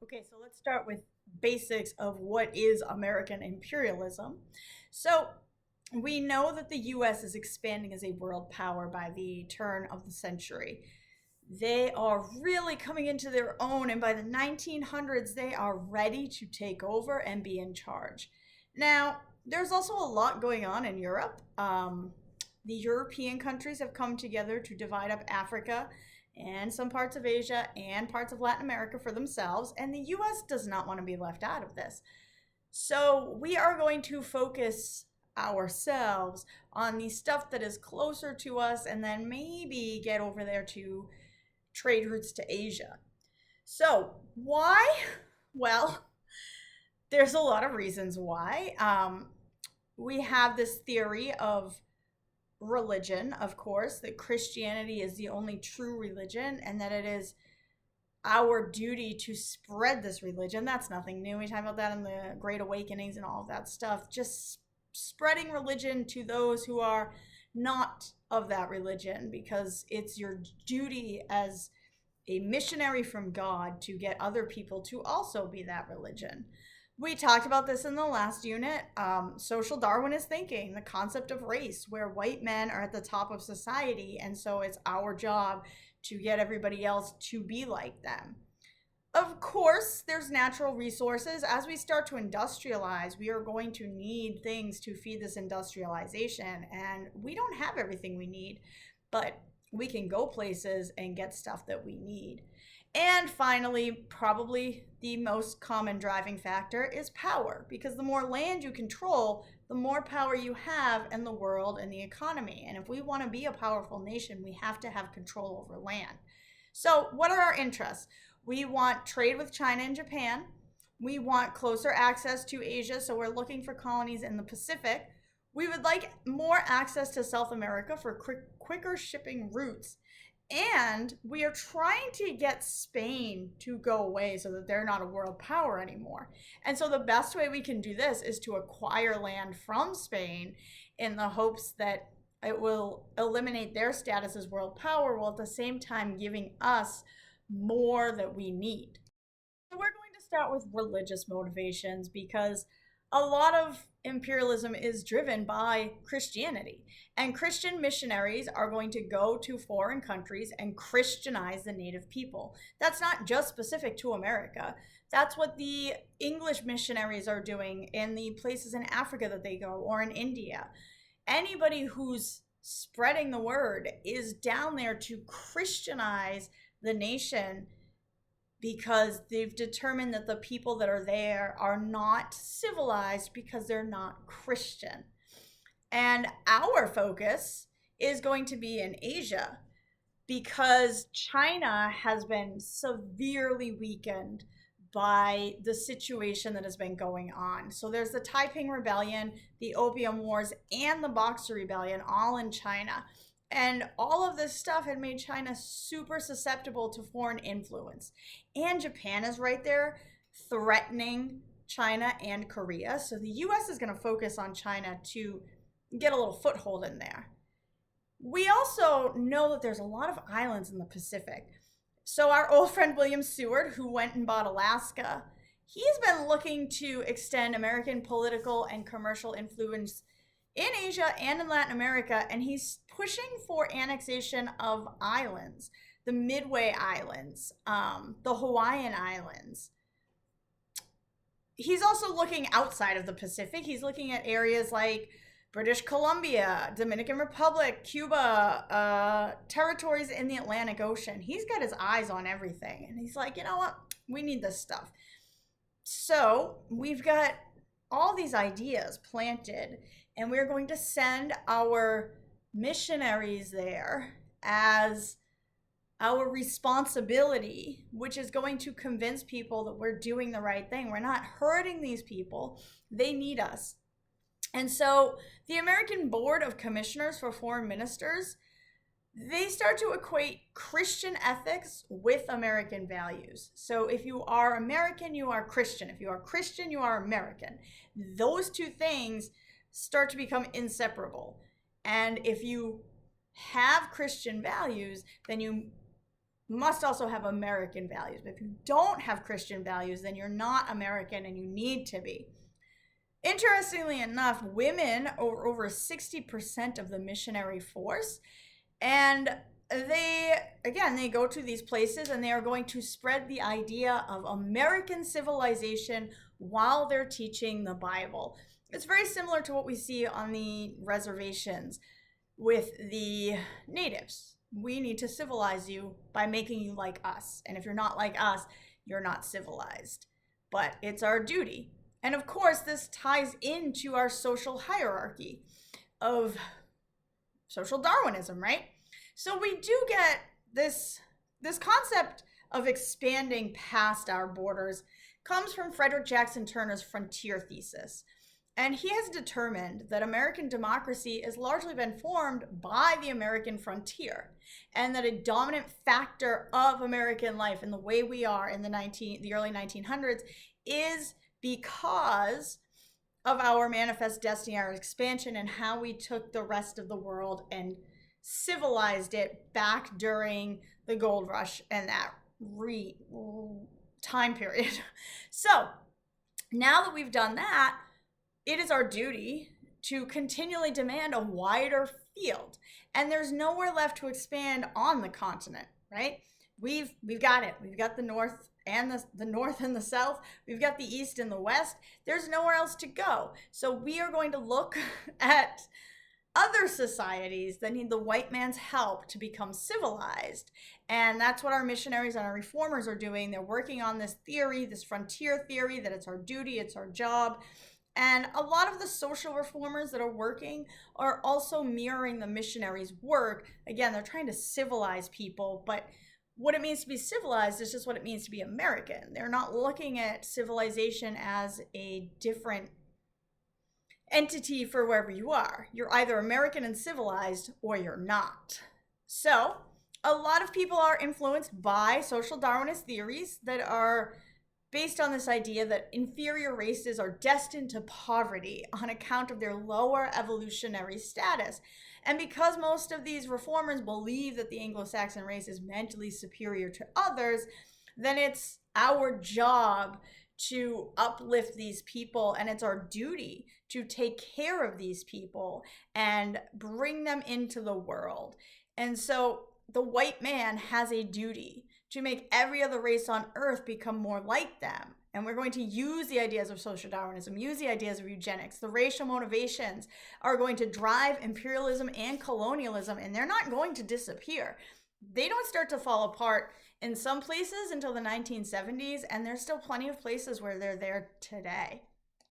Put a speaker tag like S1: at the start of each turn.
S1: Okay, so let's start with basics of what is American imperialism. So, we know that the US is expanding as a world power by the turn of the century. They are really coming into their own, and by the 1900s, they are ready to take over and be in charge. Now, there's also a lot going on in Europe. The European countries have come together to divide up Africa and some parts of Asia and parts of Latin America for themselves, and the US does not want to be left out of this. So, we are going to focus ourselves on the stuff that is closer to us and then maybe get over there to trade routes to Asia. So, why? Well, there's a lot of reasons why. We have this theory of religion, of course, that Christianity is the only true religion and that it is our duty to spread this religion. That's nothing new. We talk about that in the Great Awakenings and all of that stuff. Just spreading religion to those who are not of that religion because it's your duty as a missionary from God to get other people to also be that religion. We talked about this in the last unit. Social Darwinist thinking, the concept of race, where white men are at the top of society, and so it's our job to get everybody else to be like them. Of course, there's natural resources. As we start to industrialize, we are going to need things to feed this industrialization, and we don't have everything we need, but we can go places and get stuff that we need. And finally, probably the most common driving factor is power, because the more land you control, the more power you have in the world and the economy. And if we want to be a powerful nation, we have to have control over land. So, what are our interests? We want trade with China and Japan. We want closer access to Asia, so we're looking for colonies in the Pacific. We would like more access to South America for quicker shipping routes. And we are trying to get Spain to go away so that they're not a world power anymore. And so the best way we can do this is to acquire land from Spain in the hopes that it will eliminate their status as world power while at the same time giving us more that we need. So we're going to start with religious motivations because a lot of imperialism is driven by Christianity. And Christian missionaries are going to go to foreign countries and Christianize the native people. That's not just specific to America. That's what the English missionaries are doing in the places in Africa that they go or in India. Anybody who's spreading the word is down there to Christianize the nation because they've determined that the people that are there are not civilized because they're not Christian. And our focus is going to be in Asia because China has been severely weakened by the situation that has been going on. So there's the Taiping Rebellion, the Opium Wars, and the Boxer Rebellion all in China. And all of this stuff had made China super susceptible to foreign influence. And Japan is right there threatening China and Korea. So the US is going to focus on China to get a little foothold in there. We also know that there's a lot of islands in the Pacific. So our old friend William Seward, who went and bought Alaska, he's been looking to extend American political and commercial influence in Asia and in Latin America, and he's pushing for annexation of islands, the Midway Islands, the Hawaiian Islands. He's also looking outside of the Pacific. He's looking at areas like British Columbia, Dominican Republic, Cuba, territories in the Atlantic Ocean. He's got his eyes on everything, and he's like, you know what? We need this stuff. So we've got all these ideas planted, and we're going to send our missionaries there as our responsibility, which is going to convince people that we're doing the right thing. We're not hurting these people. They need us. And so the American Board of Commissioners for Foreign Ministers, they start to equate Christian ethics with American values. So if you are American, you are Christian. If you are Christian, you are American. Those two things start to become inseparable. And if you have Christian values, then you must also have American values. But if you don't have Christian values, then you're not American and you need to be. Interestingly enough, women are over 60% of the missionary force, and they go to these places and they are going to spread the idea of American civilization while they're teaching the Bible. It's very similar to what we see on the reservations with the natives. We need to civilize you by making you like us. And if you're not like us, you're not civilized. But it's our duty. And of course, this ties into our social hierarchy of social Darwinism, right? So we do get this concept of expanding past our borders comes from Frederick Jackson Turner's frontier thesis. And he has determined that American democracy has largely been formed by the American frontier, and that a dominant factor of American life and the way we are in the early 1900s is because of our manifest destiny, our expansion, and how we took the rest of the world and civilized it back during the gold rush and that time period. So now that we've done that, it is our duty to continually demand a wider field. And there's nowhere left to expand on the continent, right? We've got it. We've got the north and the south. We've got the east and the west. There's nowhere else to go. So we are going to look at other societies that need the white man's help to become civilized. And that's what our missionaries and our reformers are doing. They're working on this theory, this frontier theory, that it's our duty, it's our job. And a lot of the social reformers that are working are also mirroring the missionaries' work. Again, they're trying to civilize people, but what it means to be civilized is just what it means to be American. They're not looking at civilization as a different entity for wherever you are. You're either American and civilized or you're not. So a lot of people are influenced by social Darwinist theories that are based on this idea that inferior races are destined to poverty on account of their lower evolutionary status. And because most of these reformers believe that the Anglo-Saxon race is mentally superior to others, then it's our job to uplift these people, and it's our duty to take care of these people and bring them into the world. And so the white man has a duty to make every other race on earth become more like them. And we're going to use the ideas of social Darwinism, use the ideas of eugenics. The racial motivations are going to drive imperialism and colonialism, and they're not going to disappear. They don't start to fall apart in some places until the 1970s, and there's still plenty of places where they're there today.